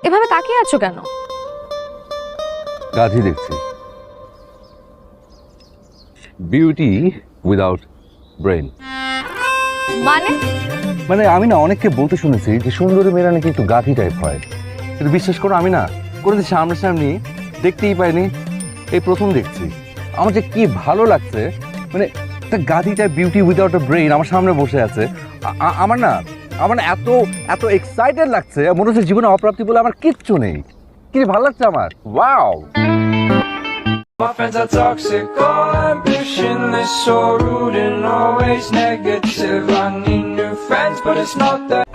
এভাবে তাকিয়ে আছো কেন? গাধি দেখছি। Beauty without brain. মানে মানে আমি না অনেককে বলতে শুনেছি যে সুন্দরী মেয়েরা নাকি একটু গাধি টাইপ হয়, কিন্তু বিশ্বাস করো আমি না কোনোদিন সামনাসামনি দেখতেই পাইনি, এই প্রথম দেখছি। আমার যে কি ভালো লাগছে, মানে একটা গাধি type beauty without a brain আমার সামনে বসে আছে। আমার না এত এত এক্সাইটেড লাগছে, মনে হচ্ছে জীবনে অপ্রাপ্তি বলে আমার কিচ্ছু নেই। কি ভালো লাগছে আমার, wow. My friends are toxic, all ambitionless, so rude and always negative. I need new friends, but it's not that.